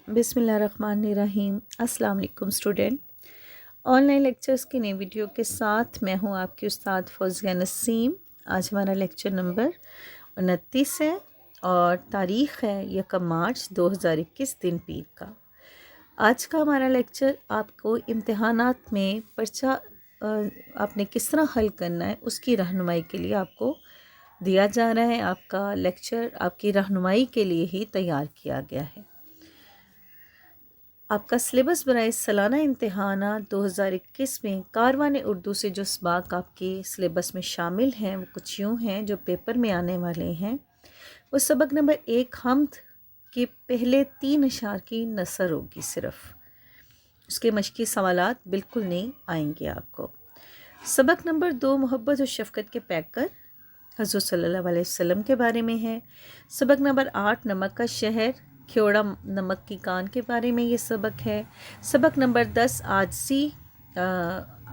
बिस्मिल्लाहिर्रहमानिर्रहीम। अस्सलाम वालेकुम स्टूडेंट। ऑनलाइन लेक्चर्स की नई वीडियो के साथ मैं हूं आपकी उस्ताद फौजिया नसीम। आज हमारा लेक्चर नंबर 29 है और तारीख़ है 1 मार्च 2021 दिन पीर का। आज का हमारा लेक्चर आपको इम्तिहानात में पर्चा आपने किस तरह हल करना है उसकी रहनुमाई के लिए आपको दिया जा रहा है। आपका लेक्चर आपकी रहनुमाई के लिए ही तैयार किया गया है। आपका सिलेबस बराए सालाना इम्तिहानात 2021 में कारवान उर्दू से जो सबाक आपके सिलेबस में शामिल हैं वो कुछ यूँ हैं जो पेपर में आने वाले हैं। वो सबक नंबर 1 हम्द के पहले 3 अशार की नसर होगी सिर्फ, उसके मशक़ी सवालात बिल्कुल नहीं आएंगे आपको। सबक नंबर 2 मोहब्बत और शफ़क़त के पैकर हज़रत सल्लल्लाहु अलैहि वसल्लम के बारे में है। सबक नंबर 8 नमक का शहर ख्योड़ा नमक की कान के बारे में ये सबक है। सबक नंबर 10 आजज़ी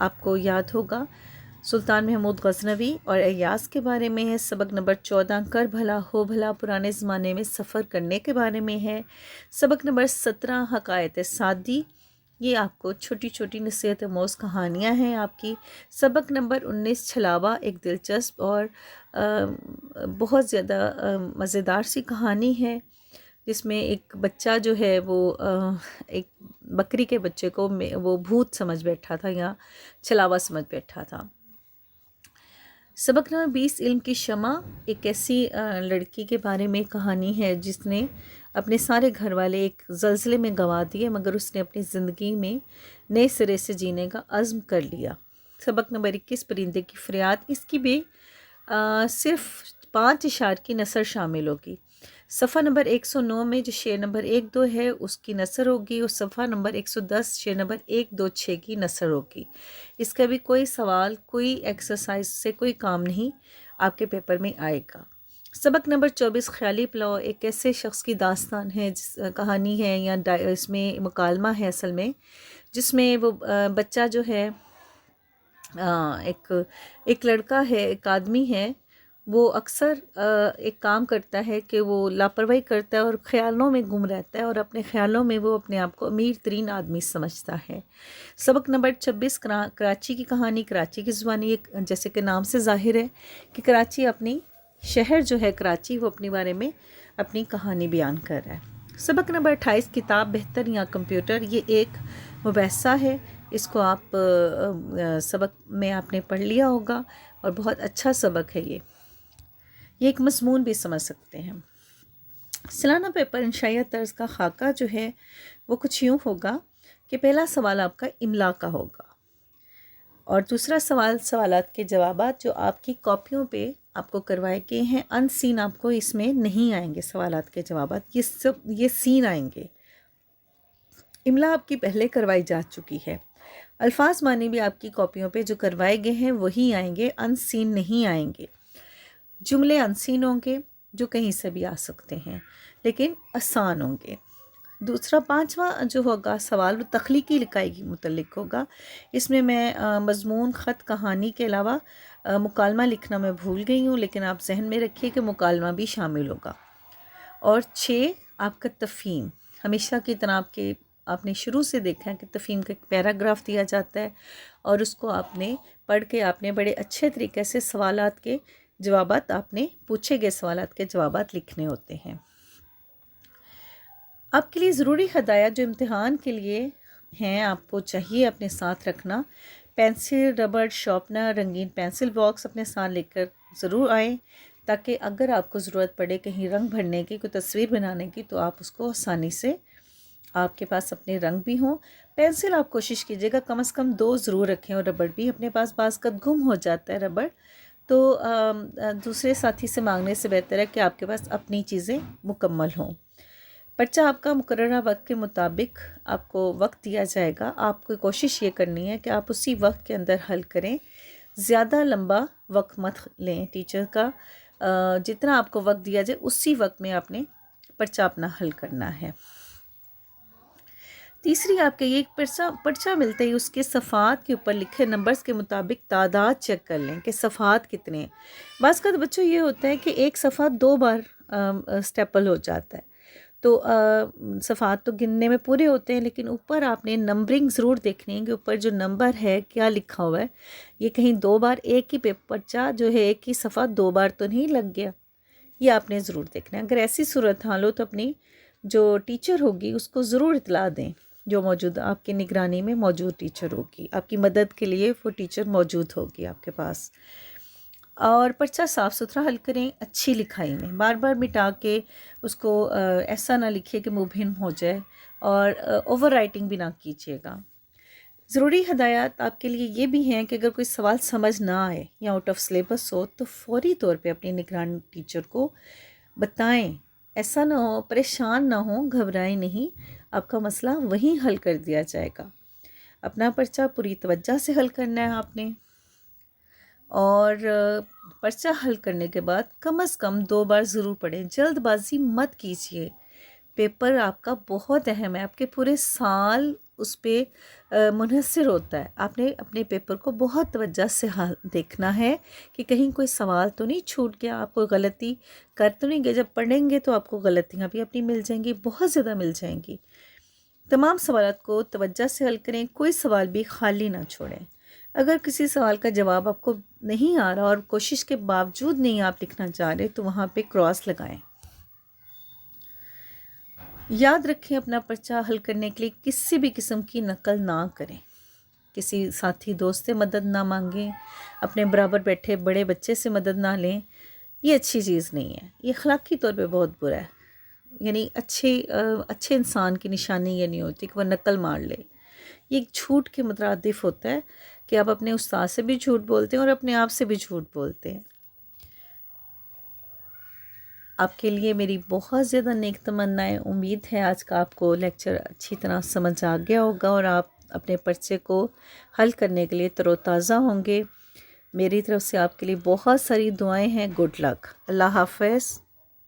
आपको याद होगा सुल्तान महमूद गज़नवी और अय्यास के बारे में है। सबक नंबर 14 कर भला हो भला पुराने ज़माने में सफ़र करने के बारे में है। सबक नंबर 17 हकायत सादी, ये आपको छोटी छोटी नसीहत आमोज़ कहानियाँ हैं आपकी। सबक नंबर 19 छलावा, एक दिलचस्प और बहुत ज़्यादा मज़ेदार सी कहानी है जिसमें एक बच्चा जो है वो एक बकरी के बच्चे को वो भूत समझ बैठा था या छलावा समझ बैठा था। सबक नंबर 20 इल्म की शमा, एक ऐसी लड़की के बारे में कहानी है जिसने अपने सारे घर वाले एक ज़लज़ले में गंवा दिए मगर उसने अपनी ज़िंदगी में नए सिरे से जीने का अज़्म कर लिया। सबक नंबर 21 परिंदे की फ़रियाद, इसकी भी सिर्फ 5 इशार की नसर शामिल होगी। सफ़ा नंबर 109 में जो शेर नंबर 1-2 है उसकी नसर होगी और सफ़ा नंबर 110 शेर नंबर 1-2-6 की नसर होगी। इसका भी कोई सवाल कोई एक्सरसाइज से कोई काम नहीं आपके पेपर में आएगा। सबक नंबर 24 ख्याली पुलाव, एक ऐसे शख्स की दास्तान है कहानी है या इसमें मुकालमा है असल में, जिसमें वो बच्चा जो है एक लड़का है, एक आदमी है, वो अक्सर एक काम करता है कि वो लापरवाही करता है और ख़्यालों में गुम रहता है और अपने ख़्यालों में वो अपने आप को अमीर तरीन आदमी समझता है। सबक नंबर 26 कराची की कहानी, कराची की ज़ुबानी, एक जैसे कि नाम से ज़ाहिर है कि कराची अपनी शहर जो है कराची वो अपने बारे में अपनी कहानी बयान कर रहा है। सबक नंबर 28 किताब बेहतर या कंप्यूटर, ये एक मुबैसा है, इसको आप सबक में आपने पढ़ लिया होगा और बहुत अच्छा सबक है ये एक मज़मून भी समझ सकते हैं। सालाना पेपर इंशाइया तर्ज का खाका जो है वो कुछ यूँ होगा कि पहला सवाल आपका इमला का होगा और दूसरा सवालात के जवाबात जो आपकी कॉपियों पे आपको करवाए गए हैं अनसीन आपको इसमें नहीं आएंगे। सवालात के जवाबात ये सीन आएंगे। इमला आपकी पहले करवाई जा चुकी है। अल्फाज मानी भी आपकी कॉपियों पे जो करवाए गए हैं वही आएंगे, अनसीन नहीं आएंगे। जुमले अनसीन होंगे जो कहीं से भी आ सकते हैं लेकिन आसान होंगे। दूसरा 5वां जो होगा सवाल वो तख्लीकी लिखाई के मुतल्लिक होगा। इसमें मैं मज़मून ख़त कहानी के अलावा मुकालमा लिखना मैं भूल गई हूँ, लेकिन आप जहन में रखिए कि मुकालमा भी शामिल होगा। और 6 आपका तफ़हीम, हमेशा की तरह आपने शुरू से देखा है कि तफ़हीम का एक पैराग्राफ दिया जाता है और उसको आपने पढ़ के आपने बड़े अच्छे तरीके से सवालात के जवाबात आपने पूछे गए सवालात के जवाबात लिखने होते हैं। आपके लिए ज़रूरी हदायत जो इम्तिहान के लिए हैं आपको चाहिए अपने साथ रखना, पेंसिल, रबड़, शार्पनर, रंगीन पेंसिल बॉक्स अपने साथ लेकर ज़रूर आएँ ताकि अगर आपको ज़रूरत पड़े कहीं रंग भरने की, कोई तस्वीर बनाने की, तो आप उसको आसानी से आपके पास अपने रंग भी हों। पेंसिल आप कोशिश कीजिएगा कम से कम 2 ज़रूर रखें और रबड़ भी अपने पास, बाज़ का गुम हो जाता है रबड़, तो दूसरे साथी से मांगने से बेहतर है कि आपके पास अपनी चीज़ें मुकम्मल हों। पर्चा आपका मुकर्ररा वक्त के मुताबिक आपको वक्त दिया जाएगा। आपको कोशिश ये करनी है कि आप उसी वक्त के अंदर हल करें, ज़्यादा लंबा वक्त मत लें टीचर का। जितना आपको वक्त दिया जाए उसी वक्त में आपने पर्चा अपना हल करना है। तीसरी आपके ये एक पर्चा मिलते ही उसके सफ़ात के ऊपर लिखे नंबर्स के मुताबिक तादाद चेक कर लें कि सफ़ात कितने हैं। बाज़ का तो बच्चों ये होता है कि एक सफ़ा 2 बार स्टेपल हो जाता है, تو صفحات تو گننے میں پورے ہوتے ہیں، لیکن اوپر آپ نے نمبرنگ ضرور دیکھنی ہے کہ اوپر جو نمبر ہے کیا لکھا ہوا ہے، یہ کہیں 2 بار ایک ہی پرچہ جو ہے ایک ہی صفحہ 2 بار تو نہیں لگ گیا، یہ آپ نے ضرور دیکھنا ہے۔ اگر ایسی صورت حال ہو تو اپنی جو ٹیچر ہوگی اس کو ضرور اطلاع دیں، جو موجود آپ کی نگرانی میں موجود ٹیچر ہوگی، آپ کی مدد کے لیے وہ ٹیچر موجود ہوگی آپ کے پاس۔ اور پرچہ صاف ستھرا حل کریں، اچھی لکھائی میں، بار بار مٹا کے اس کو ایسا نہ لکھیے کہ مبہم ہو جائے، اور اوور رائٹنگ بھی نہ کیجیے گا۔ ضروری ہدایات آپ کے لیے یہ بھی ہیں کہ اگر کوئی سوال سمجھ نہ آئے یا آؤٹ آف سلیبس ہو تو فوری طور پہ اپنی نگران ٹیچر کو بتائیں، ایسا نہ ہو، پریشان نہ ہوں، گھبرائیں نہیں، آپ کا مسئلہ وہیں حل کر دیا جائے گا۔ اپنا پرچہ پوری توجہ سے حل کرنا ہے آپ نے، اور پرچہ حل کرنے کے بعد کم از کم 2 بار ضرور پڑھیں، جلد بازی مت کیجیے۔ پیپر آپ کا بہت اہم ہے، آپ کے پورے سال اس پہ منحصر ہوتا ہے۔ آپ نے اپنے پیپر کو بہت توجہ سے دیکھنا ہے کہ کہیں کوئی سوال تو نہیں چھوٹ گیا، آپ کوئی غلطی کر تو نہیں گئے۔ جب پڑھیں گے تو آپ کو غلطیاں بھی اپنی مل جائیں گی، بہت زیادہ مل جائیں گی۔ تمام سوالات کو توجہ سے حل کریں، کوئی سوال بھی خالی نہ چھوڑیں۔ اگر کسی سوال کا جواب آپ کو نہیں آ رہا اور کوشش کے باوجود نہیں آپ لکھنا چاہ رہے تو وہاں پہ کراس لگائیں۔ یاد رکھیں، اپنا پرچہ حل کرنے کے لیے کسی بھی قسم کی نقل نہ کریں، کسی ساتھی دوست سے مدد نہ مانگیں، اپنے برابر بیٹھے بڑے بچے سے مدد نہ لیں، یہ اچھی چیز نہیں ہے، یہ اخلاقی طور پہ بہت برا ہے۔ یعنی اچھے انسان کی نشانی یہ نہیں ہوتی کہ وہ نقل مار لے، یہ ایک جھوٹ کے مترادف ہوتا ہے کہ آپ اپنے استاد سے بھی جھوٹ بولتے ہیں اور اپنے آپ سے بھی جھوٹ بولتے ہیں۔ آپ کے لیے میری بہت زیادہ نیک تمنائیں، امید ہے آج کا آپ کو لیکچر اچھی طرح سمجھ آ گیا ہوگا اور آپ اپنے پرچے کو حل کرنے کے لیے تر و تازہ ہوں گے۔ میری طرف سے آپ کے لیے بہت ساری دعائیں ہیں۔ گڈ لک، اللہ حافظ۔